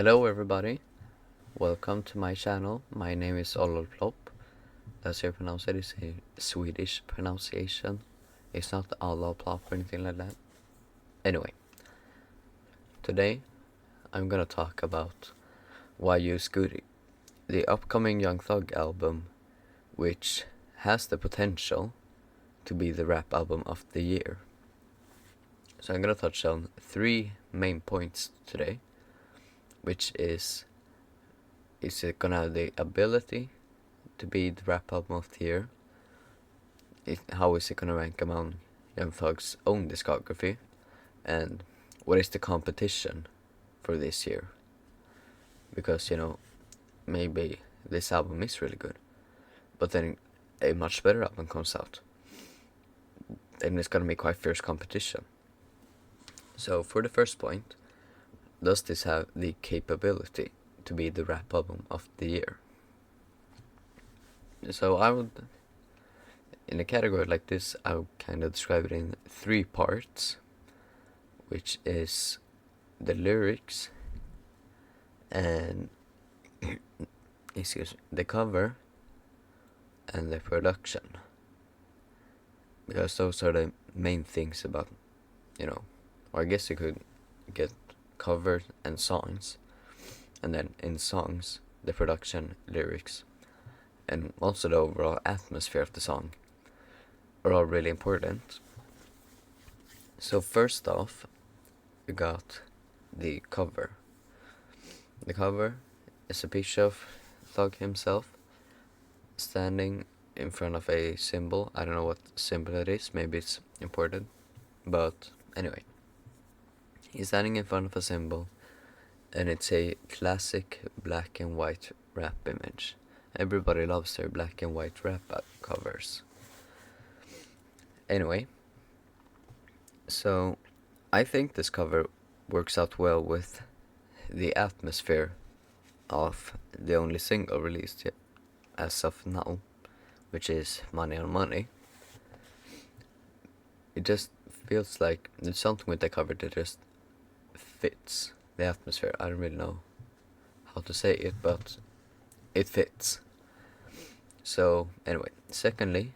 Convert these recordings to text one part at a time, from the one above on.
Hello everybody, welcome to my channel. My name is Ololplop. That's how you pronounce it. It's a Swedish pronunciation. It's not Ololplop or anything like that. Anyway, today I'm gonna talk about SCUTI, the upcoming Young Thug album, which has the potential to be the rap album of the year. So I'm gonna touch on three main points today, which is it gonna have the ability to be the rap album of the year? How is it gonna rank among Young Thug's own discography? And what is the competition for this year? Because, maybe this album is really good, but then a much better album comes out. Then it's gonna be quite fierce competition. So for the first point, does this have the capability to be the rap album of the year? So I would, in a category like this, I would kind of describe it in three parts, which is the lyrics and the cover and the production, because those are the main things about, or I guess you could get covers and songs, and then in songs the production, lyrics, and also the overall atmosphere of the song are all really important. So first off, we got the cover. The cover is a picture of Thug himself standing in front of a symbol. I don't know what symbol it is, maybe it's important, but anyway, he's standing in front of a symbol, and it's a classic black and white rap image. Everybody loves their black and white rap covers. Anyway, so I think this cover works out well with the atmosphere of the only single released yet as of now, which is Money on Money. It just feels like there's something with the cover that just fits the atmosphere. I don't really know how to say it, but it fits. So anyway, secondly,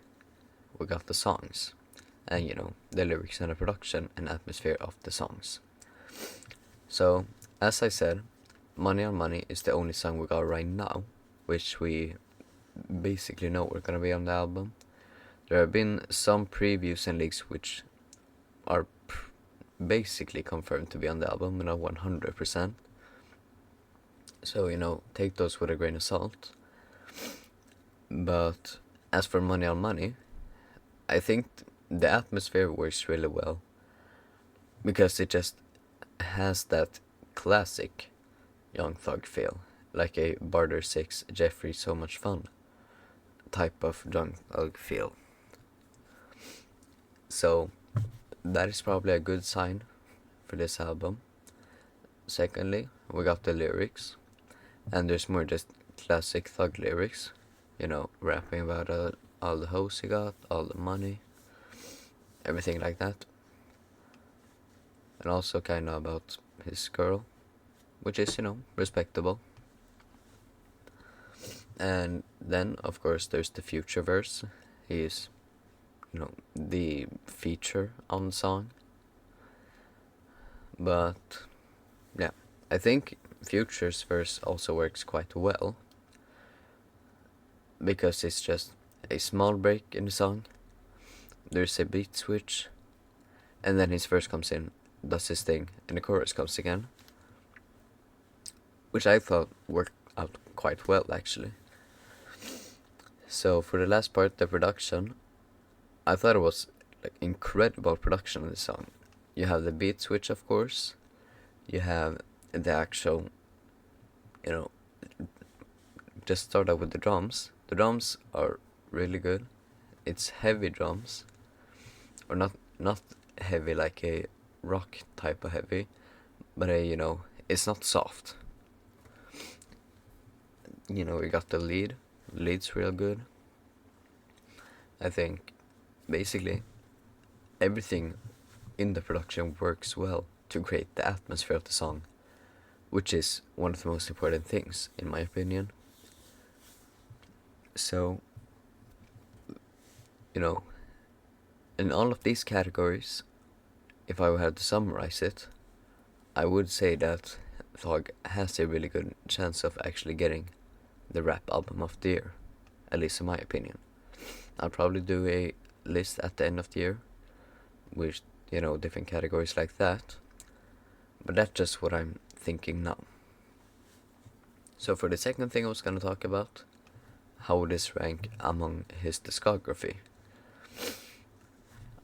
we got the songs, and the lyrics and the production and atmosphere of the songs. So as I said, Money on Money is the only song we got right now, which we basically know we're gonna be on the album. There have been some previews and leaks which are basically confirmed to be on the album, but not 100%. So, take those with a grain of salt. But as for Money on Money, I think the atmosphere works really well, because it just has that classic Young Thug feel, like a Barter 6 Jeffrey So Much Fun type of Young Thug feel. So that is probably a good sign for this album. Secondly, we got the lyrics, and there's more just classic Thug lyrics, rapping about all the hoes he got, all the money, everything like that. And also kind of about his girl, which is, respectable. And then, of course, there's the Future verse. He is, the feature on the song. But, yeah, I think Future's verse also works quite well, because it's just a small break in the song, there's a beat switch, and then his verse comes in, does his thing, and the chorus comes again, which I thought worked out quite well, actually. So for the last part, the production, I thought it was incredible production of the song. You have the beat switch, of course, you have the actual, just start out with the drums. The drums are really good. It's heavy drums, or not heavy like a rock type of heavy, but it's not soft. We got the lead. The lead's real good. I think basically everything in the production works well to create the atmosphere of the song, which is one of the most important things in my opinion. So, you know, in all of these categories, if I had to summarize it, I would say that Thug has a really good chance of actually getting the rap album of the year, at least in my opinion. I'll probably do a list at the end of the year with, different categories like that, but that's just what I'm thinking now. So for the second thing I was gonna talk about, how would this rank among his discography?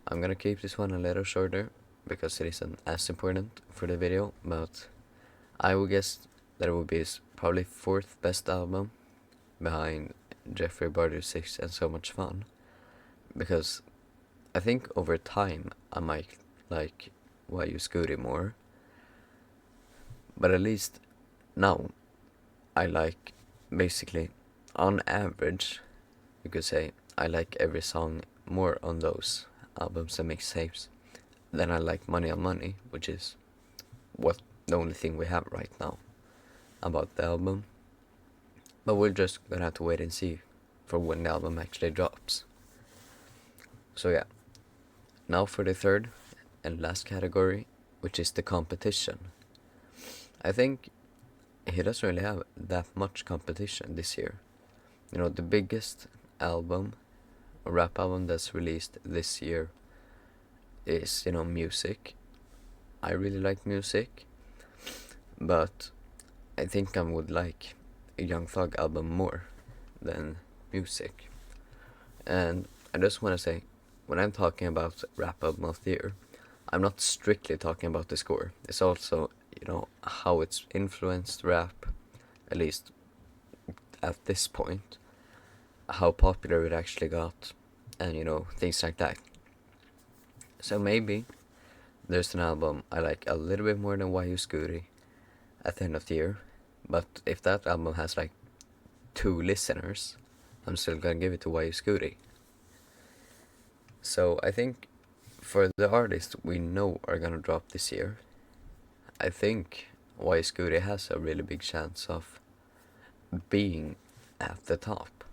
I'm gonna keep this one a little shorter because it isn't as important for the video, but I would guess that it would be his probably fourth best album behind Jeffrey Barter 6 and So Much Fun, because I think over time I might like Why You SCUTI more, but at least now I like, basically, on average, you could say, I like every song more on those albums and mixtapes than I like Money on Money, which is the only thing we have right now about the album. But we're just gonna have to wait and see for when the album actually drops. So yeah, now for the third and last category, which is the competition. I think he doesn't really have that much competition this year. The biggest album, a rap album that's released this year is, Music. I really like Music, but I think I would like a Young Thug album more than Music. And I just want to say, when I'm talking about rap album of the year, I'm not strictly talking about the score. It's also, how it's influenced rap, at least at this point, how popular it actually got, and things like that. So maybe there's an album I like a little bit more than Why You SCUTI at the end of the year, but if that album has like 2 listeners, I'm still gonna give it to Why You SCUTI. So I think for the artists we know are gonna drop this year, I think Why You SCUTI has a really big chance of being at the top,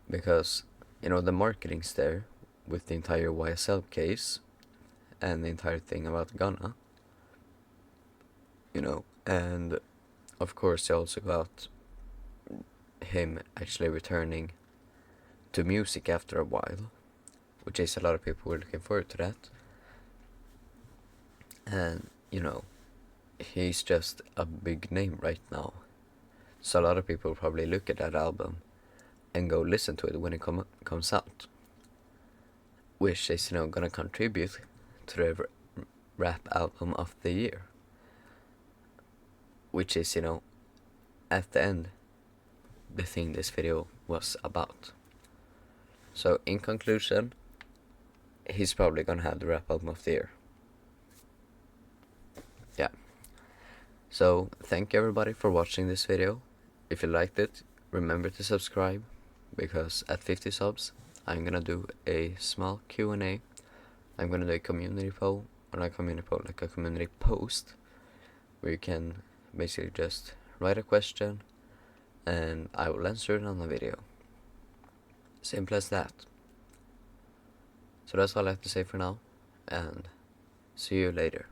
because the marketing's there with the entire YSL case and the entire thing about Ghana, and of course you also got him actually returning to music after a while, which is a lot of people were looking forward to that. And he's just a big name right now, so a lot of people probably look at that album and go listen to it when it comes out, which is gonna contribute to the rap album of the year, which is at the end the thing this video was about. So in conclusion, he's probably gonna have the rap album of the year. Yeah. So thank you everybody for watching this video. If you liked it, remember to subscribe, because at 50 subs I'm gonna do a small Q&A. I'm gonna do a community poll, or not a community poll, like a community post, where you can basically just write a question and I will answer it on the video. Simple as that. So that's all I have to say for now, and see you later,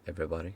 everybody.